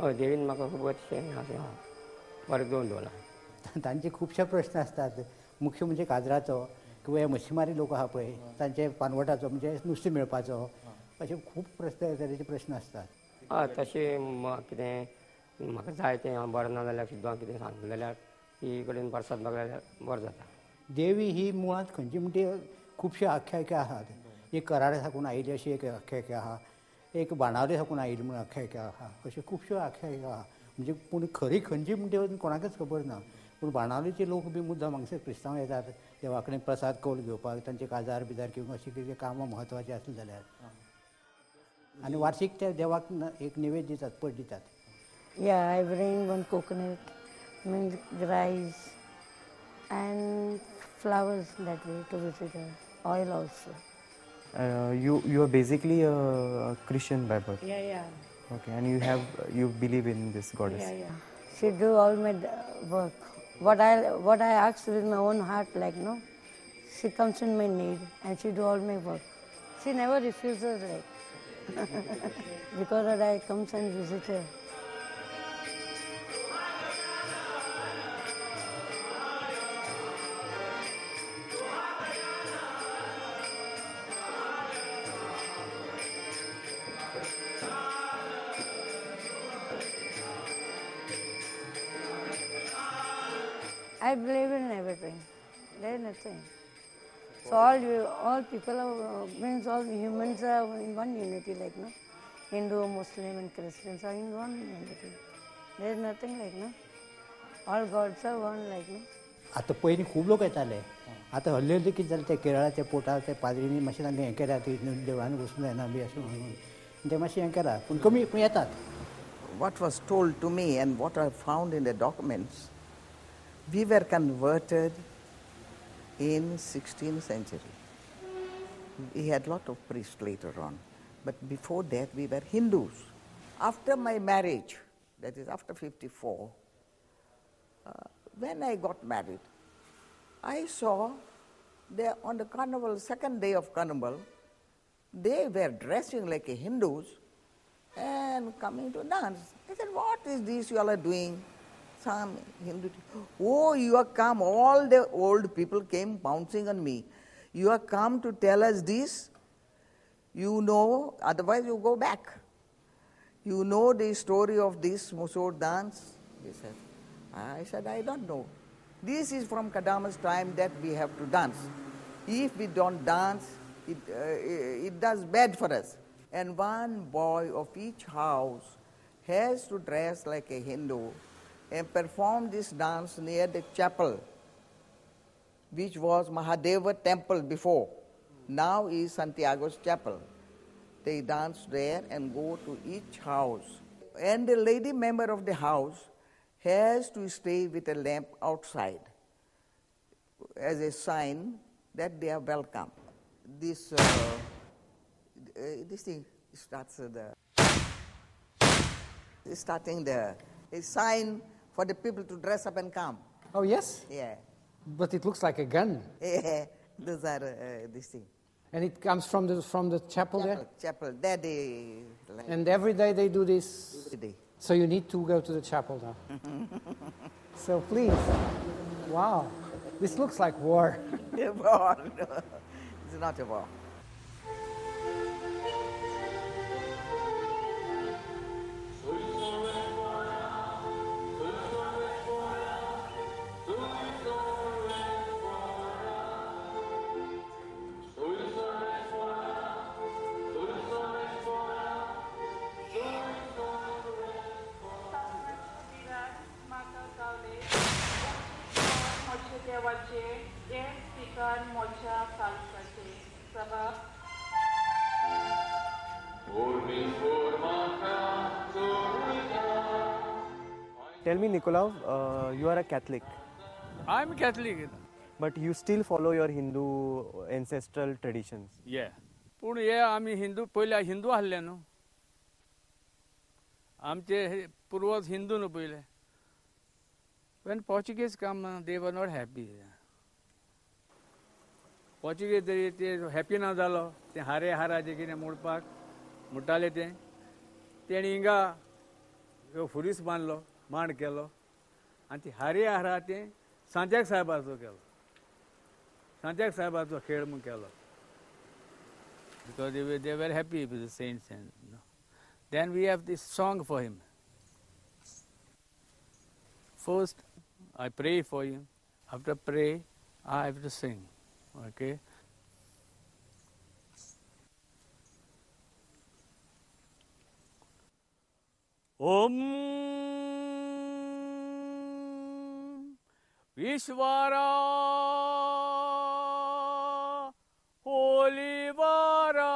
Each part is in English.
हय देवीन म्हाका खूब अशें अशें बरें दोन तांचे खुबशे प्रश्न आसतात. मुख्य म्हणजे काजराचो किंवा हे मच्छीमारी लोक आहा पळय तांचे पानवटाचो म्हणजे नुस्तें मेळपाचो अशे खूब तरेचे प्रश्न आसतात. हय तशें कितें म्हाका जाय तें बरें ना जाल्यार सुद्दां कितें सांगलें जाल्यार ती कडेन प्रसाद मागलें जाल्यार बरें जाता. देवी ही मुळांत खंयची म्हणजे खुबशे आख्यायिका आहात. एक कराडे साकून आयिल्ली अशी एक आख्यायिका आहा, एक बाणावले साकून आयिल्ली म्हणून आख्यायिका आहा, अश्यो खुबश्यो आख्यायिका आहा. म्हणजे पूण खरी खंयची म्हणजे कोणाकच खबर ना. पूण बाणावलेचे लोक बी मुद्दाम हांगसर क्रिस्तांव येतात देवा कडेन प्रसाद कौल घेवपाक, तांचे काजार बिजार किंवा अशी कितें कामां म्हत्वाचीं आसलीं जाल्यार आनी वार्षिक त्या देवाक एक निवेद दितात, पट दितात. Yeah, I bring one coconut, milk, rice, and flowers that way to visit her. Oil also. You are basically a Christian by birth. Yeah. Okay, and you believe in this goddess. Yeah. She do all my work. What I ask with my own heart, like no, she comes in my need and she do all my work. She never refuses, like because I comes and visit her. I believe in everything. There is nothing. So all people means all humans are in one unity, like no, Hindu, Muslim, and Christians are in one unity. There is nothing like no. All gods are one, like no. आतां पयलीं खूब लोक येताले. आतां हल्ली हल्ली कितें जालें ते केरळाचे पोटार ते पाद्रींनी मातशें तांकां हें केल्या देवळांनी वचूंक जायना बी अशें म्हणून ते मातशें हें केलां पूण कमी पूण येतात. What was told to me and what I found in the documents, we were converted in 16th century. We had a lot of priests later on, but before that we were Hindus. After my marriage, that is after 54, when I got married, I saw there on the carnival, second day of carnival, they were dressing like a Hindus and coming to dance. I said, what is this you all are doing? Some Hindu, oh, you have come, all the old people came bouncing on me. You have come to tell us this? You know, otherwise you go back. You know the story of this Musor dance? They said. I said, I don't know. This is from Kadama's time that we have to dance. If we don't dance, it does bad for us. And one boy of each house has to dress like a Hindu and perform this dance near the chapel, which was Mahadeva temple before. Now is Santiago's chapel. They dance there and go to each house. And the lady member of the house has to stay with a lamp outside as a sign that they are welcome. This thing starts starting a sign for the people to dress up and come. Oh, yes? Yeah. But it looks like a gun. Yeah, those are this thing. And it comes from the chapel there? Chapel. There they... And every day they do this? Every day. So you need to go to the chapel now. So please. Wow. This looks like war. A war. No, it's not a war. Tell me, Nikolav, you are a Catholic. I'm Catholic. But you still follow your Hindu ancestral traditions. Yeah. पूण हे आमी हिंदू पयले हिंदू आसले न्हू आमचे पूर्वज हिंदू न्हू पयले when Portuguese come they were not happy. Portuguese ते happy ना जालो ते हारे हाराचे कितें मोडपाक मोडटाले ते तेणी हिंगा फुरीस बांदलो मांड केलो आनी ती हारी आहारा ते सांज्याक साहेबाचो केलो सांज्याक साहेबाचो खेळ म्हूण केलो because they were happy with the saints and then we have this song for him. First I pray for him, after pray I have to sing, okay. Om Vishwara Holy Vara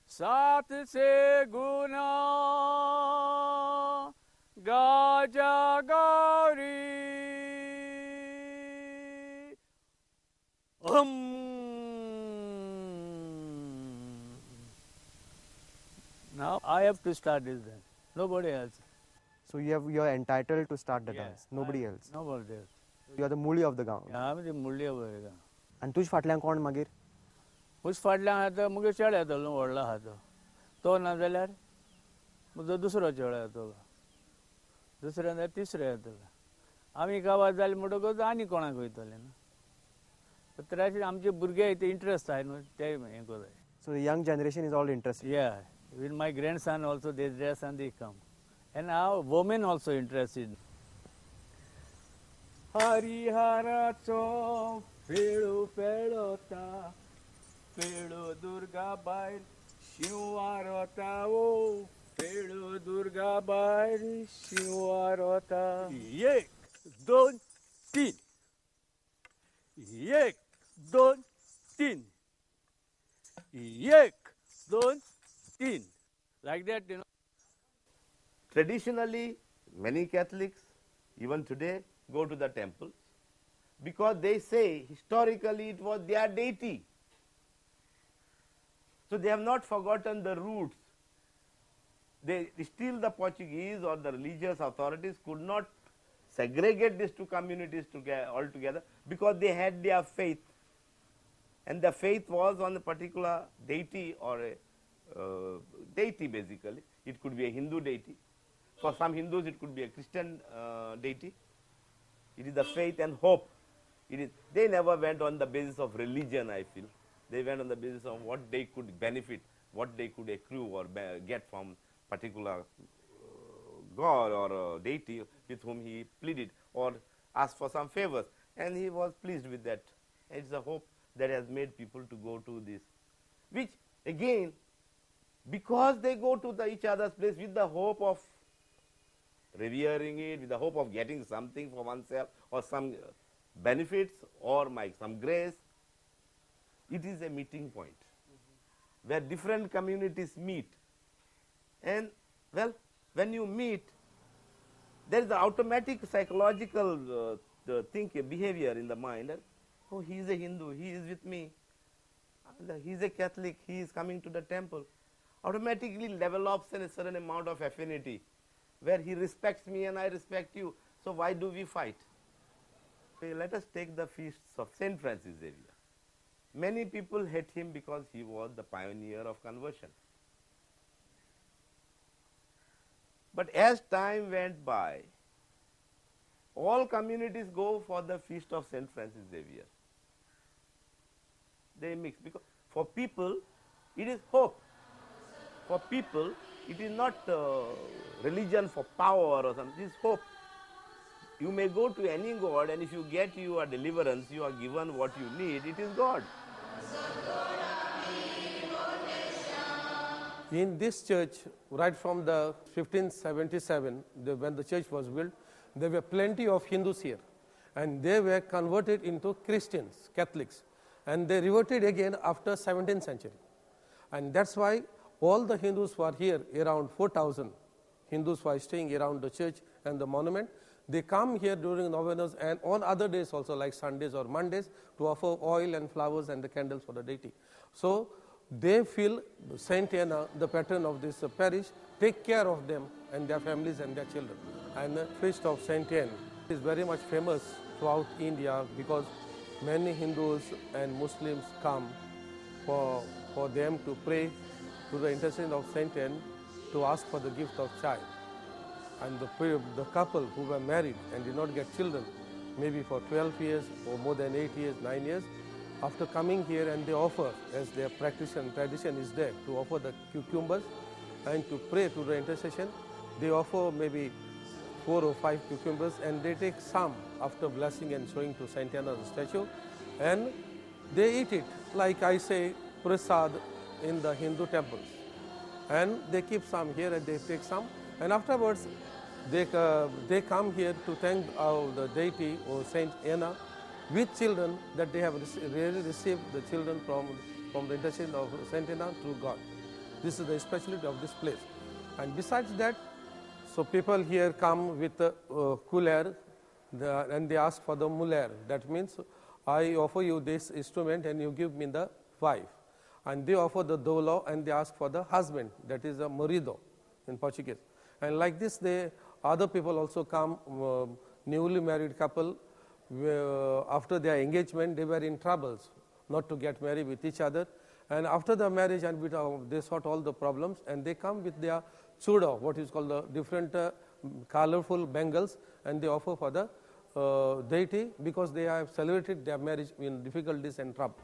Sat Se Guna Gaja Gauri Now I have to start this dance, nobody else. So you are entitled to start the dance, nobody else. Nobody else. You are the muli of the गांव. आमी ती मुळ्ळी पळय आनी तुज फाटल्यान कोण मागीर? मुज फाटल्यान आहा तो मुगे चेडो येतलो न्हू व्हडलो आहा तो ना जाल्यार म्हजो दुसरो चेडो येतलो दुसरो जाल्यार तिसरो येतलो आमी गांवांत जाले म्हणटकच आनी कोणाक वयतले न्हू तर अशें आमचे भुरगे ते इंट्रस्ट आहाय न्हू ते हें कोताय. So the young generation is all interested. Yeah, even my grandson also they dress and they come. And now women also interested. Hariharacho Pelu Pelota Pelu Durga Bair Shivarota O Pelu Durga Bair Shivarota Yek Don Tin Yek Don Tin Yek Don Tin. Like that, you know. Traditionally, many Catholics, even today, go to the temples because they say historically it was their deity. So they have not forgotten the roots. Still the Portuguese or the religious authorities could not segregate these two communities altogether because they had their faith. And the faith was on a particular deity or a deity basically. It could be a Hindu deity. For some Hindus it could be a Christian deity. It is the faith and hope. They never went on the basis of religion, I feel. They went on the basis of what they could benefit, what they could accrue or get from particular god or deity with whom he pleaded or asked for some favors. And he was pleased with that. It's a hope that has made people to go to this, which again, because they go to each other's place with the hope of revering it, with the hope of getting something for oneself or some benefits or some grace, it is a meeting point where different communities meet. And well, when you meet, there is an automatic psychological behavior in the mind. Oh, he is a Hindu, he is with me. He is a Catholic, he is coming to the temple. Automatically develops a certain amount of affinity where he respects me and I respect you. So why do we fight? Okay, let us take the feasts of Saint Francis Xavier. Many people hate him because he was the pioneer of conversion. But as time went by, all communities go for the feast of Saint Francis Xavier. They mix because for people it is hope. For people it is not religion for power or something, it is hope. You may go to any god and if you get your deliverance, you are given what you need, it is God. In this church, right from the 1577, when the church was built, there were plenty of Hindus here. And they were converted into Christians, Catholics. And they reverted again after 17th century. And that's why all the Hindus who are here, around 4,000 Hindus who are staying around the church and the monument, they come here during novenas and on other days also like Sundays or Mondays to offer oil and flowers and the candles for the deity. So they feel Saint Anna, the patron of this parish, take care of them and their families and their children. And the feast of Saint Anne is very much famous throughout India because many Hindus and Muslims come for them to pray to the intercession of Saint Anne to ask for the gift of child. And the couple who were married and did not get children, maybe for 12 years or more than 8 years, 9 years, after coming here and they offer, as their tradition is there, to offer the cucumbers and to pray to the intercession, they offer maybe 4 or 5 cucumbers and they take some after blessing and showing to Saint Anna the statue, and they eat it like I say prasad in the Hindu temples. And they keep some here and they take some, and afterwards they come here to thank the deity or Saint Anna with children that they have really received the children from the intercession of Saint Anna through God. This is the specialty of this place. And besides that, so people here come with the kuler and they ask for the muler. That means I offer you this instrument and you give me the wife. And they offer the dolo and they ask for the husband, that is a marido in Portuguese. And like this, other people also come, newly married couple, after their engagement, they were in troubles not to get married with each other. And after the marriage, and they sort all the problems, and they come with their chudo, what is called the different colorful bangles, and they offer for the deity because they have celebrated their marriage in difficulties and troubles.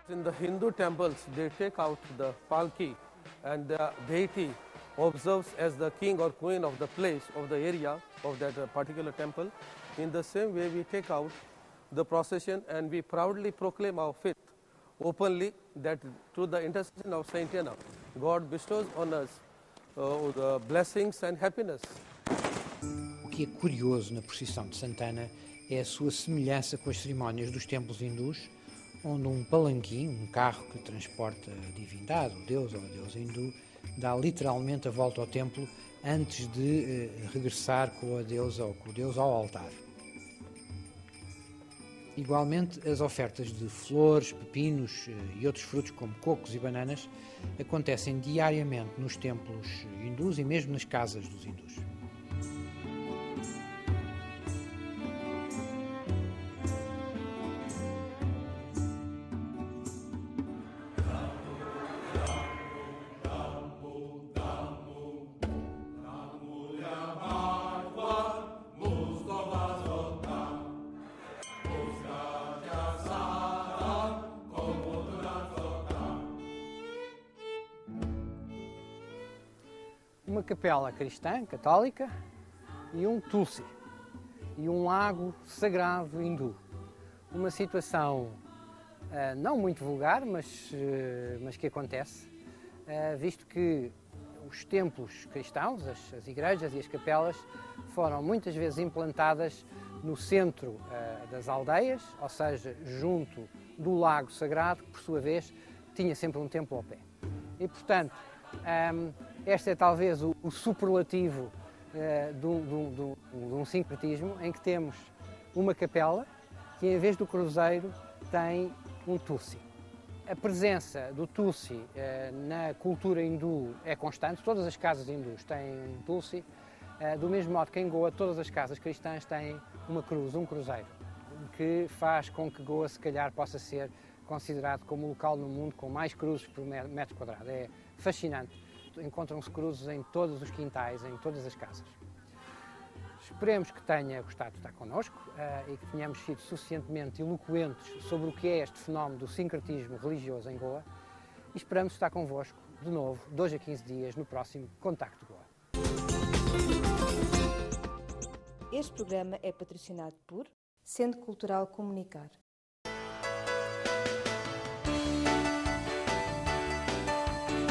In the Hindu temples, they take out the palki and the deity observes as the king or queen of the place, of the area, of that particular temple. In the same way, we take out the procession and we proudly proclaim our faith openly that through the intercession of Saint Anna, God bestows on us the blessings and happiness. O que é curioso na procissão de Santana é a sua semelhança com as cerimónias dos templos hindus, onde um palanquim, um carro que transporta a divindade, o deus ou a deusa hindu, dá literalmente a volta ao templo antes de regressar com a deusa ou com o deus ao altar. Igualmente, as ofertas de flores, pepinos e outros frutos como cocos e bananas acontecem diariamente nos templos hindus e mesmo nas casas dos hindus. Uma capela cristã, católica, e um tulsi, e um lago sagrado hindu. Uma situação não muito vulgar, mas que acontece, visto que os templos cristãos, as igrejas e as capelas, foram muitas vezes implantadas no centro das aldeias, ou seja, junto do lago sagrado, que por sua vez tinha sempre um templo ao pé. E, portanto, este é talvez o superlativo de um sincretismo em que temos uma capela que, em vez do cruzeiro, tem um tulsi. A presença do tulsi na cultura hindu é constante, todas as casas hindus têm um tulsi, do mesmo modo que em Goa todas as casas cristãs têm uma cruz, um cruzeiro, que faz com que Goa se calhar possa ser considerado como o local no mundo com mais cruzes por metro quadrado. É fascinante. Encontram-se cruzes em todos os quintais, em todas as casas. Esperemos que tenha gostado de estar connosco e que tenhamos sido suficientemente eloquentes sobre o que é este fenómeno do sincretismo religioso em Goa e esperamos estar convosco de novo, 2 a 15 dias, no próximo Contacto Goa. Este programa é patrocinado por Centro Cultural Comunicar.